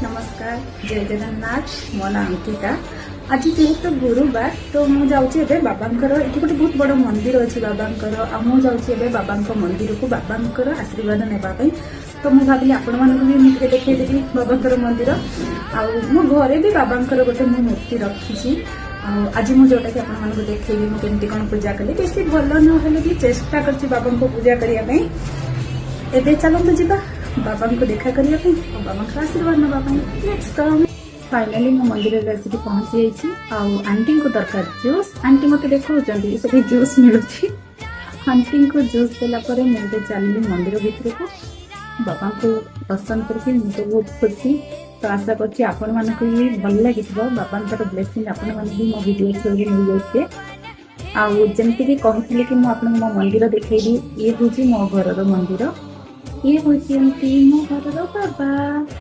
नमस्कार जय जगन्नाथ मो ना अंकिता। आज जेहेतु गुरुवार तो मुझे बाबांकर ये गोटे बहुत बड़ मंदिर अच्छे बाबांकर मुझे बाबांक मंदिर को बाबांकर आशीर्वाद नेबाई तो मुझे भाविली आपण मानक भी मुझे देखदेवी बाबांकर मंदिर आ मो घरे भी बाबांकर गोटे मु मूर्ति रखी आज मुझे जोटा कि आपको देखेबी मुझे कौन पूजा कली बेस भल ना भी चेष्टा कर बाबा को पूजा करने एवं चलते जी बाबा को देखा करने बाबा का आशीर्वाद ना फाइनाली मो मंदिर आसिक पहुंची जाइए आंटी को दरकार जूस आंटी मत देखा सब जूस मिलूँ आंटी को जूस देलापर मुझे चलनी मंदिर भितर को बाबा को दर्शन करके मुझे बहुत खुशी तो आशा करछि आपण मानक भी भल लगी बाबा ब्लेसिंग आपण मानक भी मो वीडियो थ्रू मिल जाइए आमती कि कहती कि मुझे मो मंदिर देखी ये हूँ मो घर मंदिर ये हूँ मो घर बाबा।